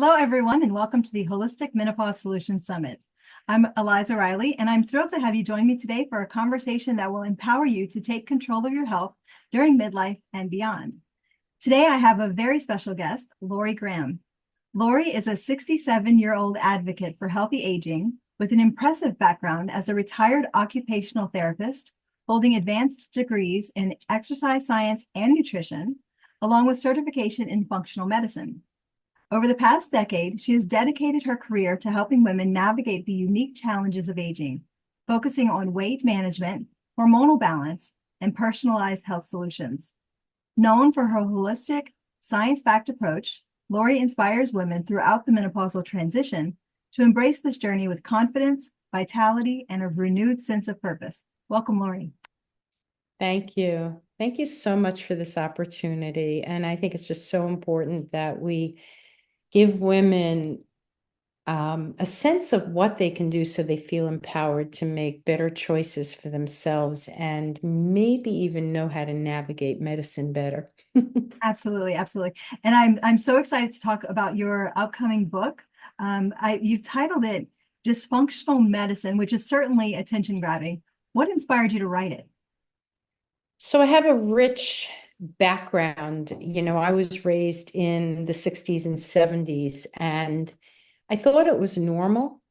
Hello, everyone, and welcome to the Holistic Menopause Solutions Summit. I'm Eliza Riley, and I'm thrilled to have you join me today for a conversation that will empower you to take control of your health during midlife and beyond. Today, I have a very special guest, Lori Graham. Lori is a 67-year-old advocate for healthy aging with an impressive background as a retired occupational therapist, holding advanced degrees in exercise science and nutrition, along with certification in functional medicine. Over the past decade, she has dedicated her career to helping women navigate the unique challenges of aging, focusing on weight management, hormonal balance, and personalized health solutions. Known for her holistic, science-backed approach, Lori inspires women throughout the menopausal transition to embrace this journey with confidence, vitality, and a renewed sense of purpose. Welcome, Lori. Thank you. Thank you so much for this opportunity. And I think it's just so important that we give women a sense of what they can do so they feel empowered to make better choices for themselves and maybe even know how to navigate medicine better. Absolutely, absolutely. And I'm so excited to talk about your upcoming book. You've titled it Dysfunctional Medicine, which is certainly attention grabbing. What inspired you to write it? So I have a rich background. I was raised in the 60s and 70s, and I thought it was normal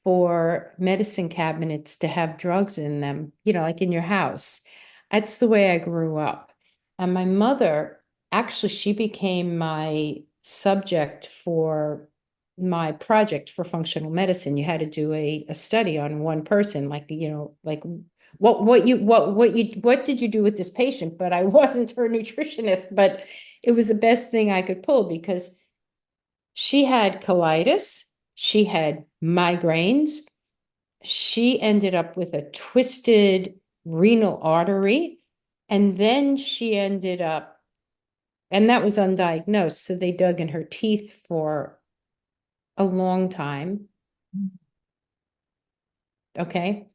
for medicine cabinets to have drugs in them, like in your house. That's the way I grew up. And my mother, actually, she became my subject for my project for functional medicine. You had to do a study on one person, like what did you do with this patient? But I wasn't her nutritionist, but it was the best thing I could pull because she had colitis, she had migraines, she ended up with a twisted renal artery, and then she ended up, and that was undiagnosed, so they dug in her teeth for a long time. Okay.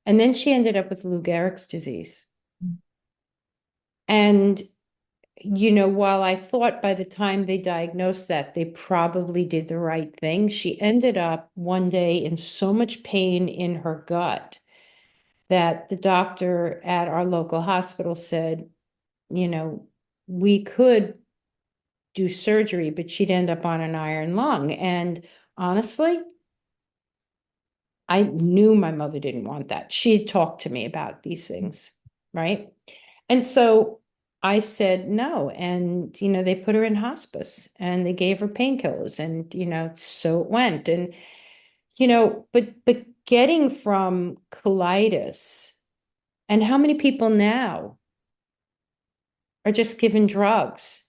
And then she ended up with Lou Gehrig's disease. And while I thought by the time they diagnosed that, they probably did the right thing, she ended up one day in so much pain in her gut that the doctor at our local hospital said, we could do surgery, but she'd end up on an iron lung. And honestly, I knew my mother didn't want that. She had talked to me about these things, right? And so I said no. And, they put her in hospice and they gave her painkillers and, so it went. And, but getting from colitis, and how many people now are just given drugs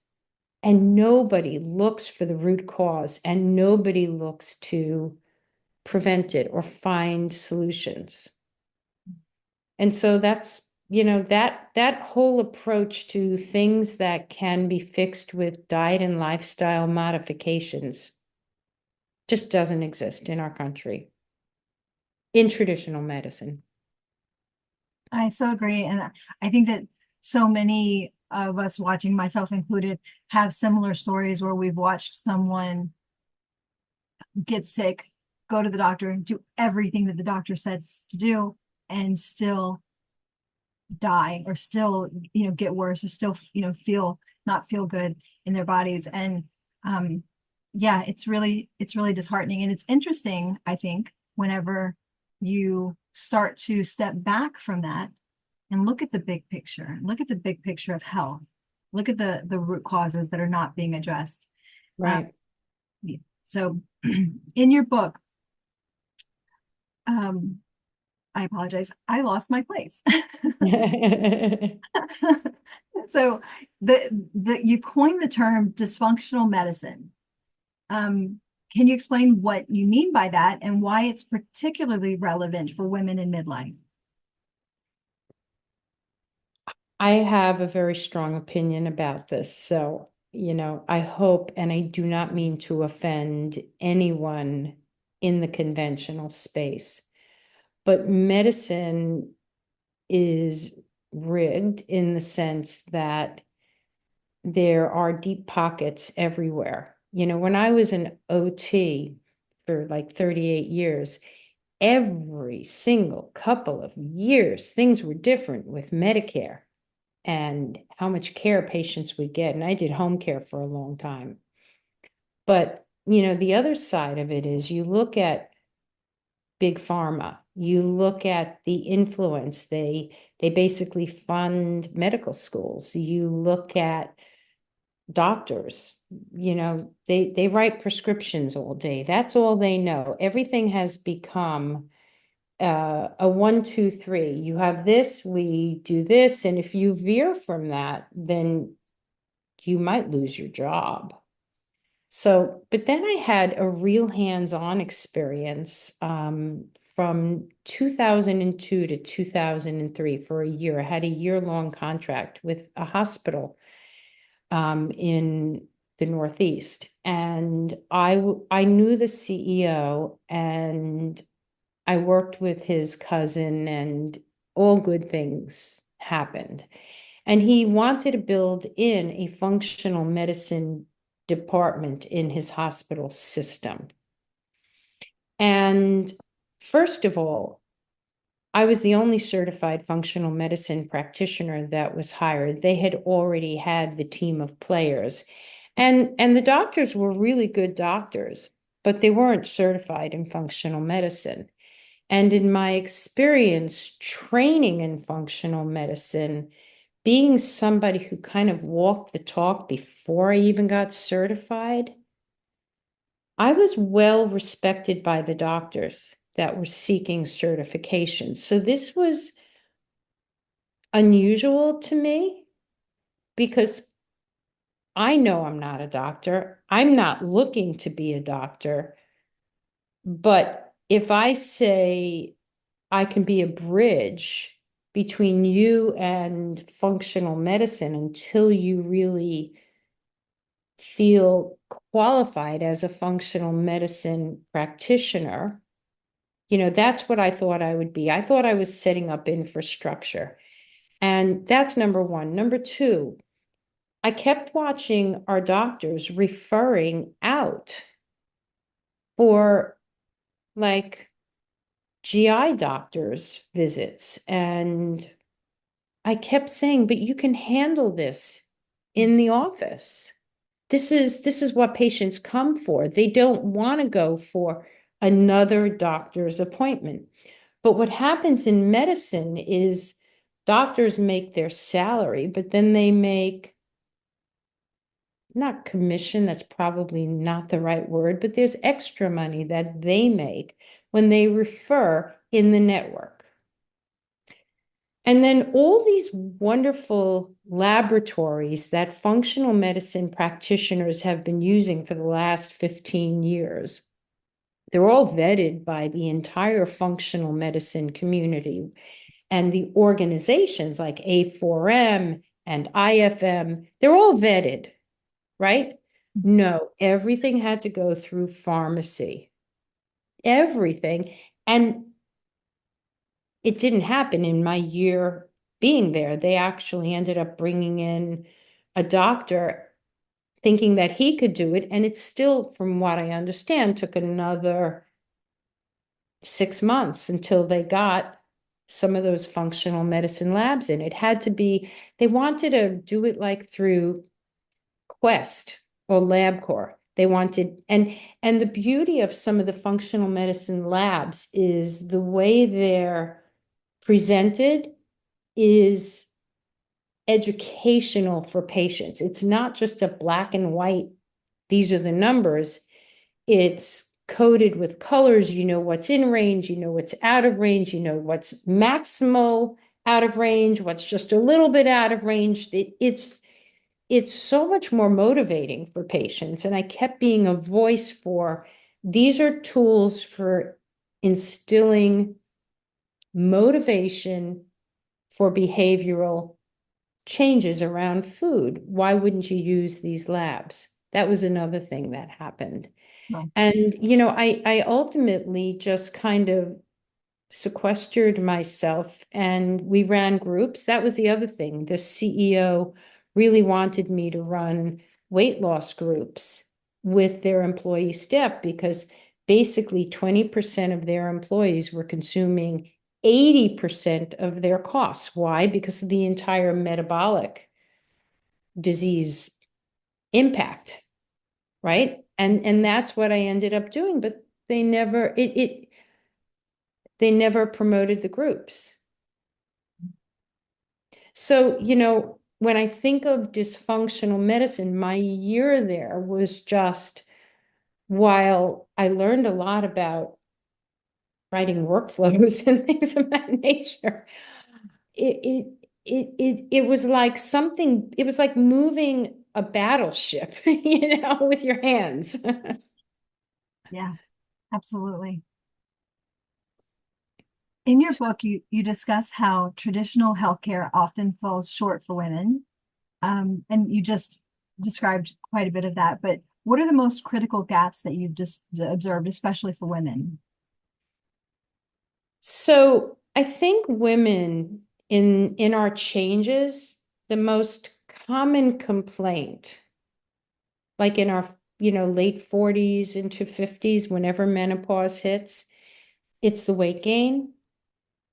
and nobody looks for the root cause and nobody looks to prevent it or find solutions. And so that's, that whole approach to things that can be fixed with diet and lifestyle modifications just doesn't exist in our country in traditional medicine. I so agree. And I think that so many of us watching, myself included, have similar stories where we've watched someone get sick, go to the doctor, do everything that the doctor says to do, and still die or still, get worse or still, not feel good in their bodies. And yeah, it's really disheartening. And it's interesting, I think, whenever you start to step back from that and look at the big picture, look at the big picture of health, look at the root causes that are not being addressed. Right. So in your book, I apologize, I lost my place. So you've coined the term dysfunctional medicine. Can you explain what you mean by that and why it's particularly relevant for women in midlife? I have a very strong opinion about this. So, I hope, and I do not mean to offend anyone in the conventional space, but medicine is rigged in the sense that there are deep pockets everywhere. When I was an OT for like 38 years, every single couple of years, things were different with Medicare and how much care patients would get. And I did home care for a long time. But, the other side of it is you look at big pharma, you look at the influence. They basically fund medical schools. You look at doctors, they write prescriptions all day. That's all they know. Everything has become a 1, 2, 3. You have this, we do this, and if you veer from that, then you might lose your job. So, but then I had a real hands-on experience from 2002 to 2003 for a year. I had a year-long contract with a hospital in the Northeast, and I knew the CEO, and I worked with his cousin, and all good things happened. And he wanted to build in a functional medicine department in his hospital system. And first of all, I was the only certified functional medicine practitioner that was hired. They had already had the team of players. And the doctors were really good doctors, but they weren't certified in functional medicine. And in my experience training in functional medicine, being somebody who kind of walked the talk before I even got certified, I was well respected by the doctors that were seeking certification. So this was unusual to me because I know I'm not a doctor. I'm not looking to be a doctor. But if I say I can be a bridge between you and functional medicine until you really feel qualified as a functional medicine practitioner, that's what I thought I would be. I thought I was setting up infrastructure. And that's number one. Number two, I kept watching our doctors referring out for like GI doctors visits. And I kept saying, but you can handle this in the office. This is what patients come for. They don't want to go for another doctor's appointment. But what happens in medicine is doctors make their salary, but then they make not commission, that's probably not the right word, but there's extra money that they make when they refer in the network. And then all these wonderful laboratories that functional medicine practitioners have been using for the last 15 years, they're all vetted by the entire functional medicine community. And the organizations like A4M and IFM, they're all vetted, right? No, everything had to go through pharmacy. Everything. And it didn't happen in my year being there. They actually ended up bringing in a doctor thinking that he could do it. And it still, from what I understand, took another 6 months until they got some of those functional medicine labs in. It had to be, they wanted to do it like through Quest or LabCorp. They wanted, and the beauty of some of the functional medicine labs is the way they're presented is educational for patients. It's not just a black and white, these are the numbers. It's coded with colors. You know what's in range, you know what's out of range, you know what's maximal out of range, what's just a little bit out of range. It's so much more motivating for patients. And I kept being a voice for these are tools for instilling motivation for behavioral changes around food. Why wouldn't you use these labs? That was another thing that happened. Right. And, I ultimately just kind of sequestered myself and we ran groups. That was the other thing. The CEO really wanted me to run weight loss groups. with their employee staff because basically 20% of their employees were consuming 80% of their costs. Why? Because of the entire metabolic disease impact, right? And that's what I ended up doing, but they never promoted the groups. So, when I think of dysfunctional medicine, my year there was just, while I learned a lot about writing workflows and things of that nature, it it was like something, it was like moving a battleship, with your hands. Yeah, absolutely. In your book, you discuss how traditional healthcare often falls short for women. And you just described quite a bit of that, but what are the most critical gaps that you've just observed, especially for women? So I think women in our changes, the most common complaint, like in our, late 40s into 50s, whenever menopause hits, it's the weight gain.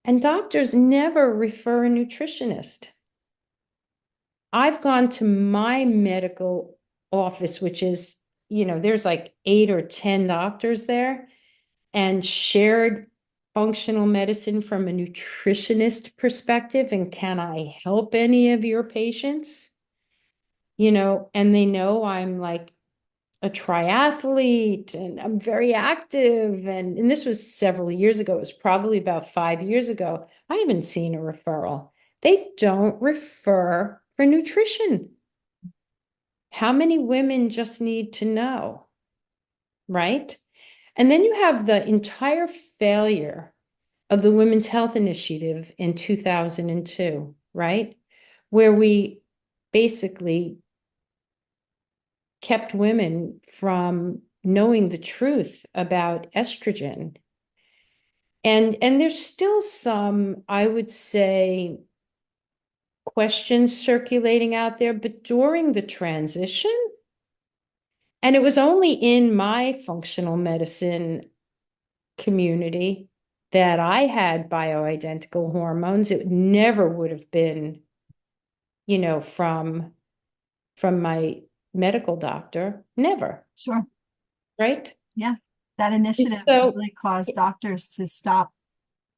And doctors never refer a nutritionist. I've gone to my medical office, which is, there's like 8 or 10 doctors there, and shared functional medicine from a nutritionist perspective. And can I help any of your patients? And they know I'm like a triathlete and I'm very active. And this was several years ago. It was probably about 5 years ago. I haven't seen a referral. They don't refer for nutrition. How many women just need to know, right? And then you have the entire failure of the Women's Health Initiative in 2002, right? Where we basically kept women from knowing the truth about estrogen. And there's still some, I would say, questions circulating out there, but during the transition, and it was only in my functional medicine community that I had bioidentical hormones. It never would have been, from my medical doctor. Never, Sure. right? Yeah. That And initiative so, really caused doctors to stop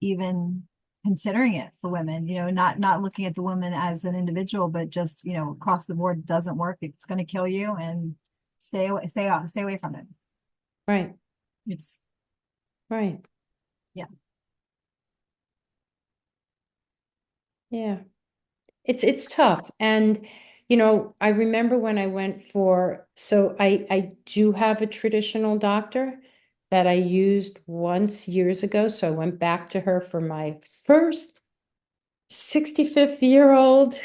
even considering it for women, not looking at the woman as an individual, but just, across the board doesn't work. It's going to kill you and stay away from it. right, It's, right. yeah. Yeah. It's tough. And, I remember when I went so I do have a traditional doctor that I used once years ago. So I went back to her for my first 65th-year-old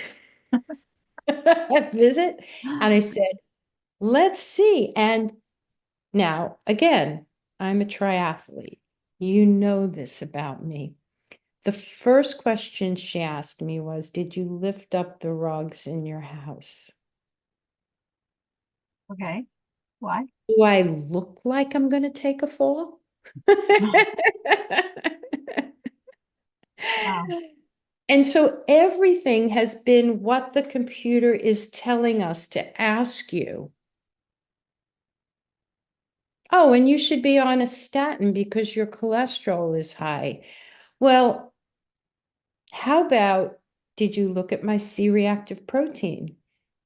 visit. And I said, let's see. And now, again, I'm a triathlete. You know this about me. The first question she asked me was, did you lift up the rugs in your house? Okay. Why? Do I look like I'm going to take a fall? Wow. And so everything has been what the computer is telling us to ask you. Oh, and you should be on a statin because your cholesterol is high. Well, how about, did you look at my C-reactive protein?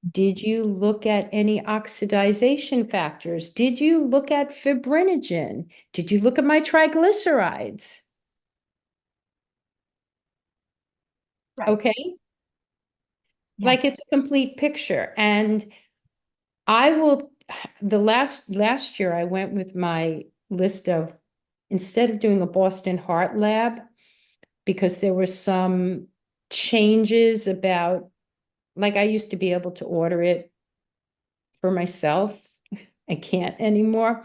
Did you look at any oxidization factors? Did you look at fibrinogen? Did you look at my triglycerides? Right. Okay. Yeah. Like it's a complete picture. And I will, the last year I went with my list of, instead of doing a Boston Heart Lab, because there were some changes about, like I used to be able to order it for myself. I can't anymore.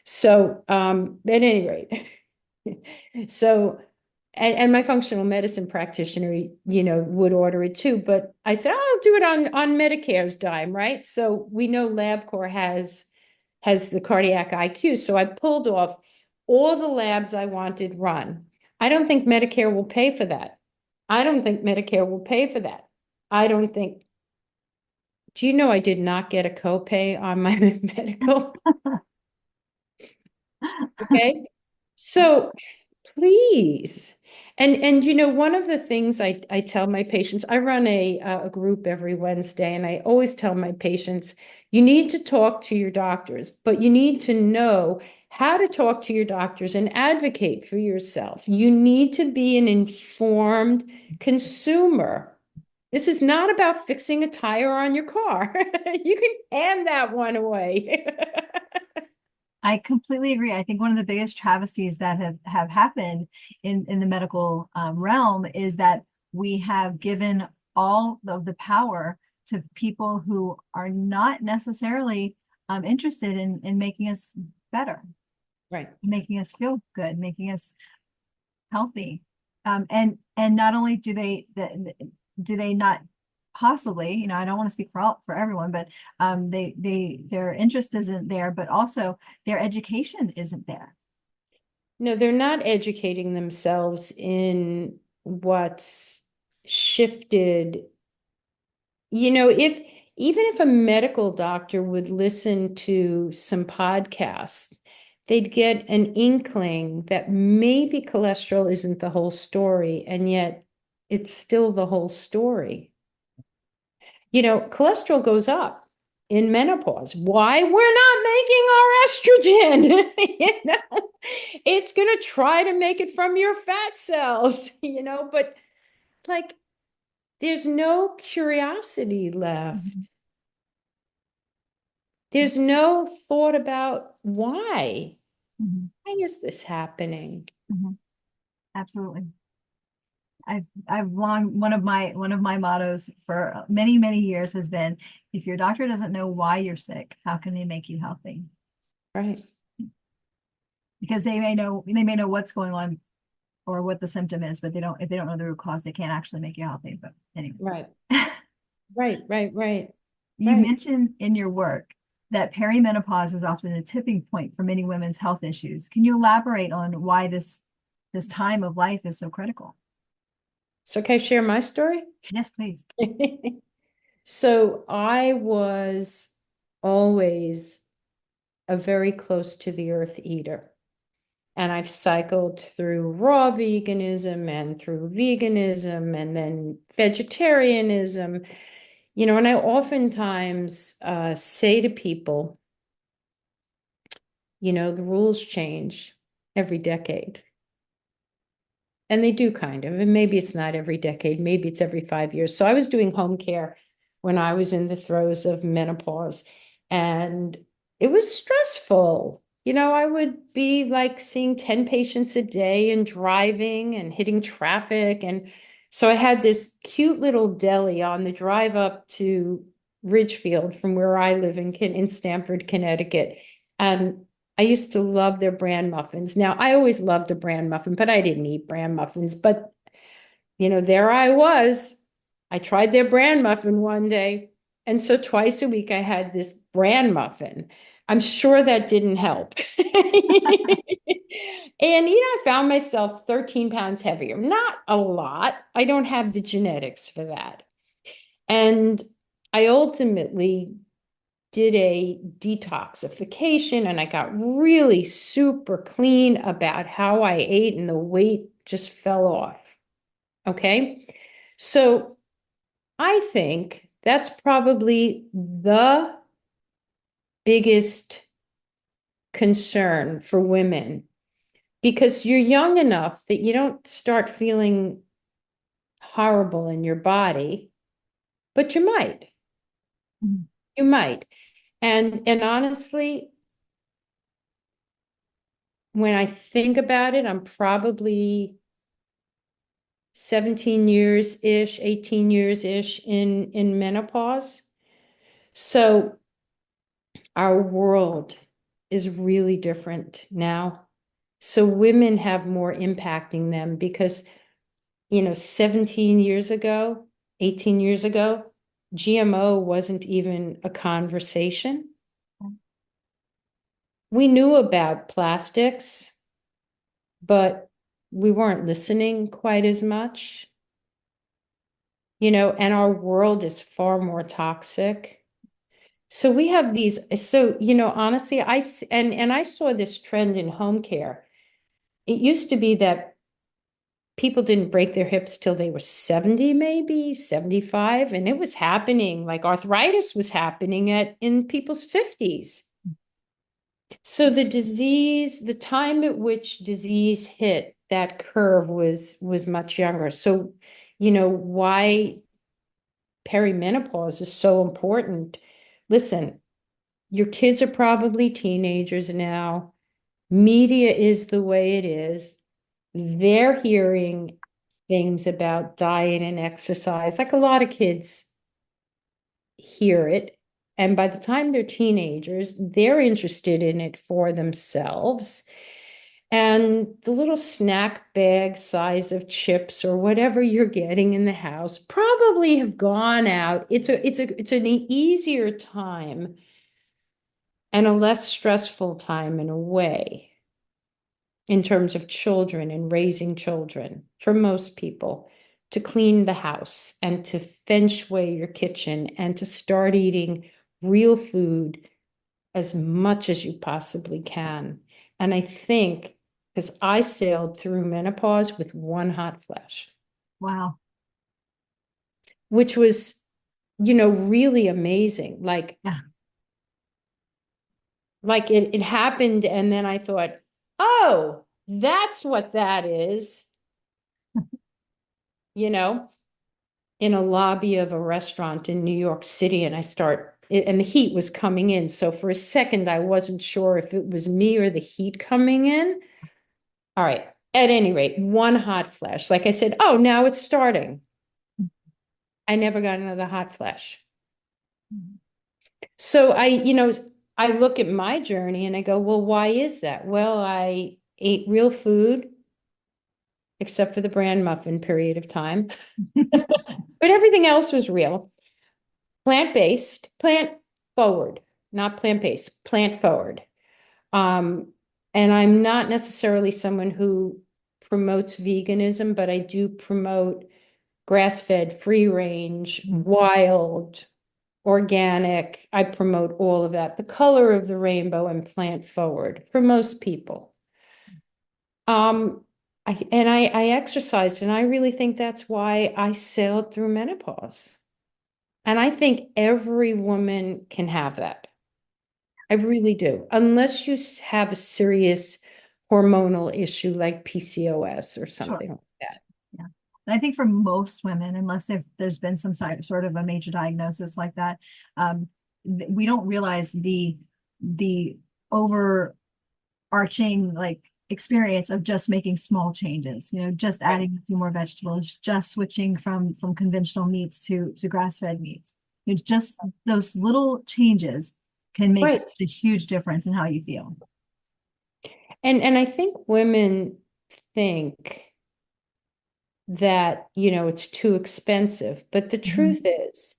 So, at any rate, so, and my functional medicine practitioner, would order it too. But I said, oh, I'll do it on Medicare's dime, right? So we know LabCorp has the cardiac IQ. So I pulled off all the labs I wanted run. I don't think Medicare will pay for that. I don't think Medicare will pay for that. I don't think. Do you know I did not get a copay on my medical? Okay. So please. And one of the things I tell my patients, I run a group every Wednesday, and I always tell my patients, you need to talk to your doctors, but you need to know how to talk to your doctors and advocate for yourself. You need to be an informed consumer. This is not about fixing a tire on your car. You can hand that one away. I completely agree. I think one of the biggest travesties that have happened in the medical realm is that we have given all of the power to people who are not necessarily interested in making us better, Right. making us feel good, making us healthy. And not only do they not possibly, I don't want to speak for everyone, but their interest isn't there, but also their education isn't there. No, they're not educating themselves in what's shifted. If even if a medical doctor would listen to some podcasts, they'd get an inkling that maybe cholesterol isn't the whole story, and yet it's still the whole story. Cholesterol goes up in menopause. Why? We're not making our estrogen. It's going to try to make it from your fat cells, but like there's no curiosity Mhm, left. There's no thought about why. mhm, Why is this happening? mhm. Absolutely. I've long one of my mottos for many, many years has been, if your doctor doesn't know why you're sick, how can they make you healthy? Right, Because they may know what's going on or what the symptom is, but if they don't know the root cause, they can't actually make you healthy. But anyway. right, right, right, right, You right. mentioned in your work that perimenopause is often a tipping point for many women's health issues. Can you elaborate on why this time of life is so critical? So can I share my story? Yes, please. So I was always a very close to the earth eater. And I've cycled through raw veganism and through veganism and then vegetarianism, and I oftentimes say to people, the rules change every decade. And they do kind of. And maybe it's not every decade, maybe it's every 5 years. So I was doing home care when I was in the throes of menopause, and it was stressful. I would be like seeing 10 patients a day and driving and hitting traffic. And so I had this cute little deli on the drive up to Ridgefield from where I live in Stamford, Connecticut. And I used to love their bran muffins. Now, I always loved a bran muffin, but I didn't eat bran muffins. But, there I was. I tried their bran muffin one day. And so twice a week, I had this bran muffin. I'm sure that didn't help. And, I found myself 13 pounds heavier. Not a lot. I don't have the genetics for that. And I ultimately did a detoxification, and I got really super clean about how I ate, and the weight just fell off. Okay. So I think that's probably the biggest concern for women, because you're young enough that you don't start feeling horrible in your body, but you might. Mhm, You might. And honestly, when I think about it, I'm probably 17 years ish, 18 years ish in menopause. So our world is really different now. So women have more impacting them because, 17 years ago, 18 years ago, GMO wasn't even a conversation. we knew about plastics, but we weren't listening quite as much, and our world is far more toxic. So we have these, so, honestly, and I saw this trend in home care. It used to be that people didn't break their hips till they were 70, maybe 75, and it was happening, like arthritis was happening in people's 50s. So the time at which disease hit that curve was much younger. So, why perimenopause is so important. Listen, your kids are probably teenagers now. Media is the way it is. They're hearing things about diet and exercise, like a lot of kids hear it. And by the time they're teenagers, they're interested in it for themselves. And the little snack bag size of chips or whatever you're getting in the house probably have gone out. It's an easier time and a less stressful time in a way in terms of children and raising children for most people to clean the house and to feng shui your kitchen and to start eating real food as much as you possibly can. And I think because I sailed through menopause with one hot flash, Wow. which was, really amazing. Yeah. Like it happened, and then I thought, oh, that's what that is, you know, in a lobby of a restaurant in New York City, and and the heat was coming in. So for a second, I wasn't sure if it was me or the heat coming in. All right. At any rate, one hot flash. Like I said, oh, now it's starting. I never got another hot flash. So I look at my journey and I go, well, why is that? Well, I ate real food, except for the bran muffin period of time, but everything else was real. Plant-based, plant forward, not plant-based, plant forward. Um, and I'm not necessarily someone who promotes veganism, but I do promote grass-fed, free range, wild, organic. I promote all of that, the color of the rainbow and plant forward for most people. Um, I exercised, and I really think that's why I sailed through menopause. And I think every woman can have that. I really do, unless you have a serious hormonal issue like PCOS or Sure. something like that. Yeah. And I think for most women, unless there's been some sort of a major diagnosis like that, um, we don't realize the overarching like experience of just making small changes, just Right. adding a few more vegetables, just switching from conventional meats to grass-fed meats. Just those little changes can make Right. such a huge difference in how you feel. And I think women think that, it's too expensive. But the Mhm. truth is,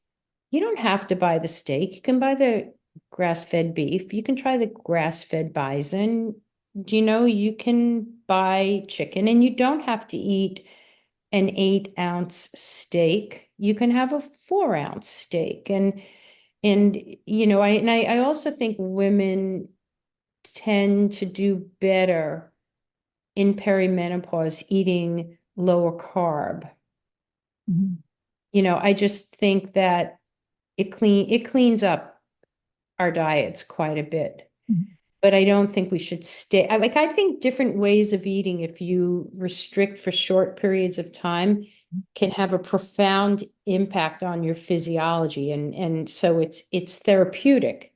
you don't have to buy the steak. You can buy the grass-fed beef. You can try the grass-fed bison. You can buy chicken, and you don't have to eat an 8-ounce steak. You can have a 4-ounce steak. And I also think women tend to do better in perimenopause eating lower carb. Mhm. I just think that it cleans up our diets quite a bit. Mhm. But I don't think we should stay. I think different ways of eating, if you restrict for short periods of time, can have a profound impact on your physiology. And so it's therapeutic,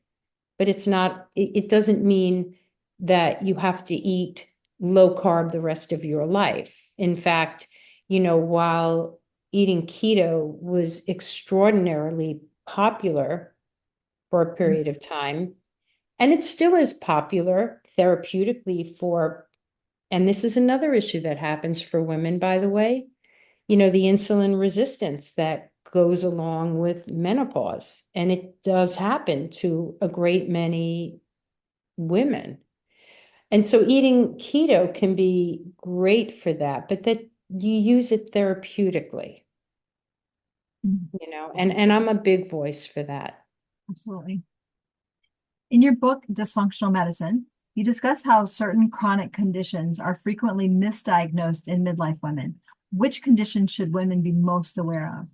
but it doesn't mean that you have to eat low carb the rest of your life. In fact, while eating keto was extraordinarily popular for a period of time, and it still is popular therapeutically and this is another issue that happens for women, by the way, the insulin resistance that goes along with menopause. And it does happen to a great many women. And so eating keto can be great for that, but that you use it therapeutically, Mhm. and I'm a big voice for that. Absolutely. In your book, Dysfunctional Medicine, you discuss how certain chronic conditions are frequently misdiagnosed in midlife women. Which conditions should women be most aware of?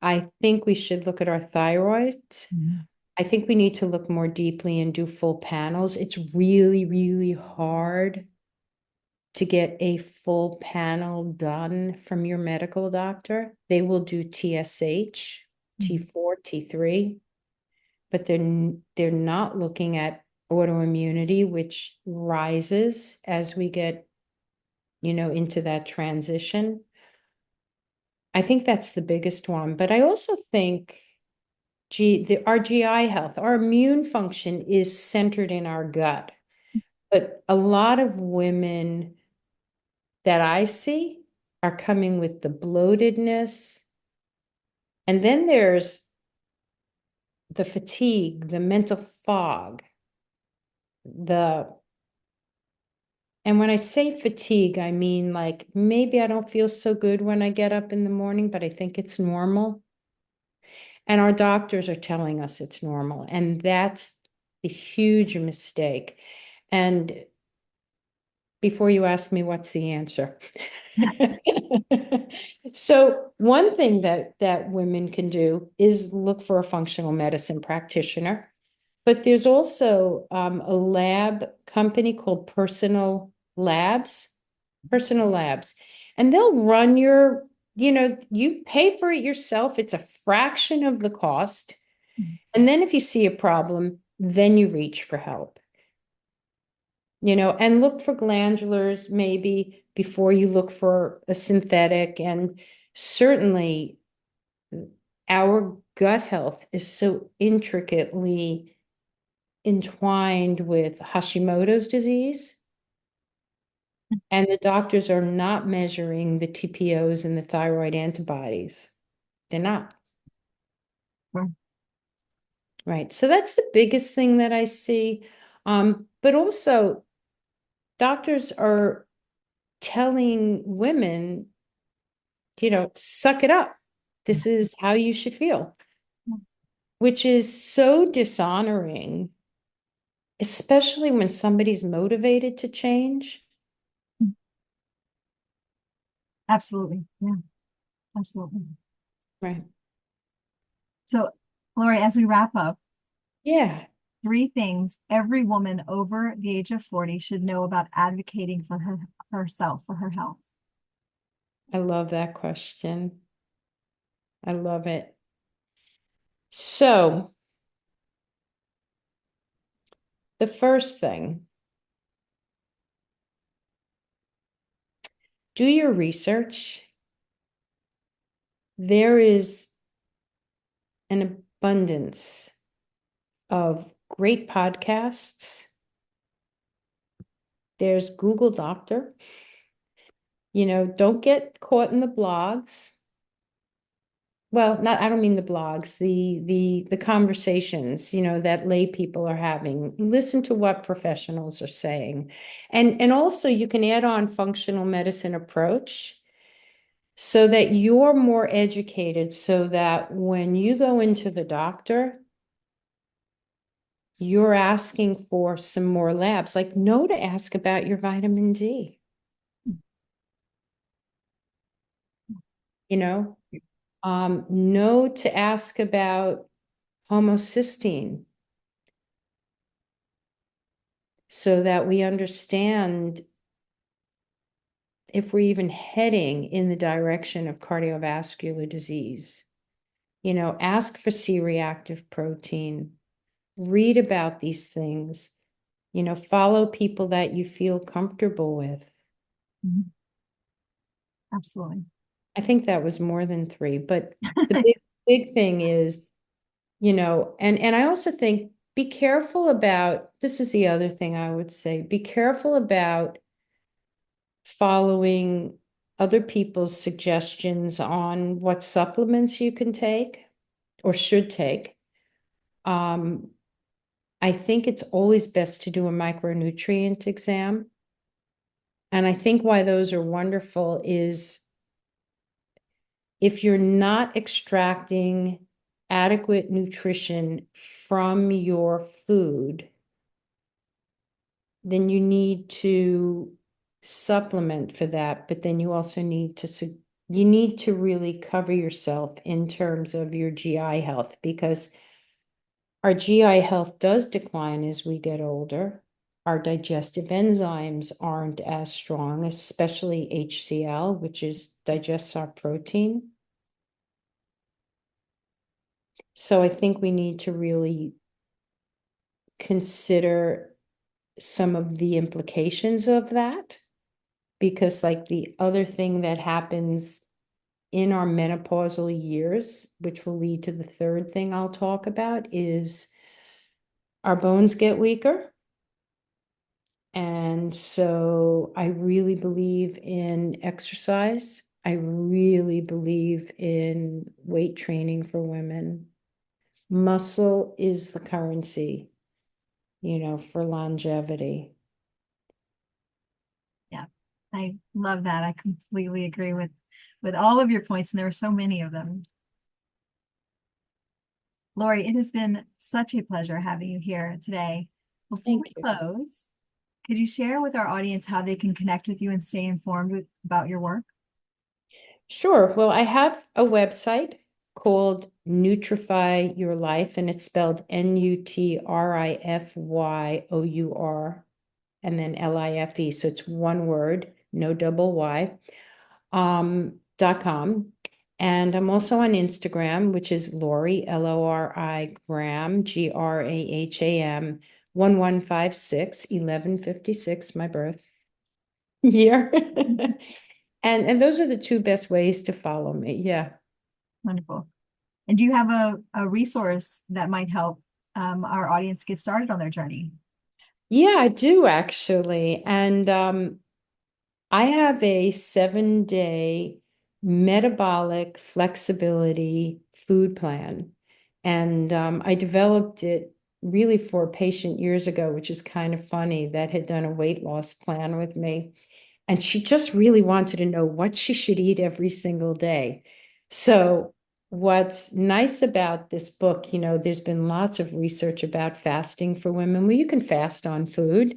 I think we should look at our thyroid. Mhm. I think we need to look more deeply and do full panels. It's really, really hard to get a full panel done from your medical doctor. They will do TSH, Mhm. T4, T3, but they're not looking at autoimmunity, which rises as we get, into that transition. I think that's the biggest one, but I also think our GI health, our immune function is centered in our gut. But a lot of women that I see are coming with the bloatedness. And then there's the fatigue, the mental fog, the and when I say fatigue, I mean like maybe I don't feel so good when I get up in the morning, but I think it's normal. And our doctors are telling us it's normal. And that's the huge mistake. And before you ask me what's the answer. So one thing that women can do is look for a functional medicine practitioner. But there's also a lab company called Personal Labs, and they'll run you pay for it yourself. It's a fraction of the cost. And then if you see a problem, then you reach for help, and look for glandulars maybe before you look for a synthetic. And certainly our gut health is so intricately entwined with Hashimoto's disease, and the doctors are not measuring the TPOs and the thyroid antibodies. They're not. Sure. Right. So that's the biggest thing that I see. But also, doctors are telling women, suck it up. This is how you should feel, which is so dishonoring, especially when somebody's motivated to change. Absolutely. Yeah, absolutely. Right. So, Lori, as we wrap up, Yeah, three things every woman over the age of 40 should know about advocating for herself, for her health. I love that question. I love it. So, the first thing, do your research. There is an abundance of great podcasts. There's Google Doctor. Don't get caught in the blogs. Well, not, I don't mean the blogs, the conversations, that lay people are having. Listen to what professionals are saying. And also you can add on functional medicine approach so that you're more educated, so that when you go into the doctor, you're asking for some more labs. Like, know to ask about your vitamin D, you know, know to ask about homocysteine so that we understand if we're even heading in the direction of cardiovascular disease. Ask for C-reactive protein, read about these things, follow people that you feel comfortable with. Mhm. Absolutely. I think that was more than three, but the big thing is, and I also think be careful about, this is the other thing I would say, be careful about following other people's suggestions on what supplements you can take. or should take. Um, I think it's always best to do a micronutrient exam. And I think why those are wonderful is if you're not extracting adequate nutrition from your food, then you need to supplement for that, but then you also need to you need to really cover yourself in terms of your GI health, because our GI health does decline as we get older. Our digestive enzymes aren't as strong, especially HCl, which digests our protein. So I think we need to really consider some of the implications of that, because like the other thing that happens in our menopausal years, which will lead to the third thing I'll talk about, is our bones get weaker. And so I really believe in exercise. I really believe in weight training for women. Muscle is the currency, for longevity. Yeah, I love that. I completely agree with all of your points, and there were so many of them. Lori, it has been such a pleasure having you here today. Before Thank we you. close, could you share with our audience how they can connect with you and stay informed about your work? Sure. Well, I have a website called Nutrify Your Life, and it's spelled Nutrifyour, and then Life. So it's one word, no double Y, .com. And I'm also on Instagram, which is Lori, Lori Graham, Graham, 1156, 1156, my birth year. And those are the two best ways to follow me. Yeah. Wonderful. And do you have a resource that might help our audience get started on their journey? Yeah, I do actually. And I have a 7-day metabolic flexibility food plan. And I developed it really for a patient years ago, which is kind of funny, that had done a weight loss plan with me. And she just really wanted to know what she should eat every single day. So, what's nice about this book, there's been lots of research about fasting for women where you can fast on food.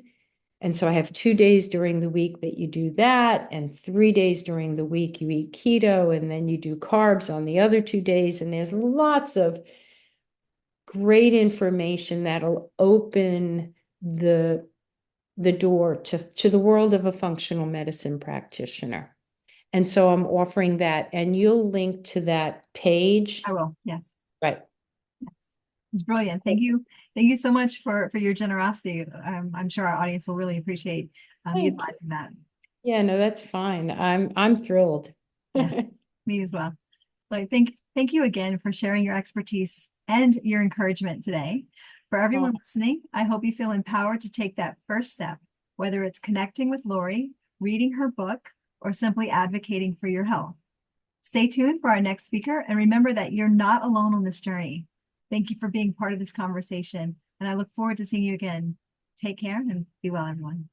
And so I have 2 days during the week that you do that, and 3 days during the week you eat keto, and then you do carbs on the other 2 days. And there's lots of great information that'll open the door to the world of a functional medicine practitioner. And so I'm offering that, and you'll link to that page. I will. Yes. Right. Yes. It's brilliant. Thank you. Thank you so much for your generosity. I'm sure our audience will really appreciate Thank you. utilizing that. Yeah, no, that's fine. I'm thrilled. Yeah, me as well. Like, thank you again for sharing your expertise and your encouragement today. For everyone listening, I hope you feel empowered to take that first step, whether it's connecting with Lori, reading her book, or simply advocating for your health. Stay tuned for our next speaker, and remember that you're not alone on this journey. Thank you for being part of this conversation, and I look forward to seeing you again. Take care and be well, everyone.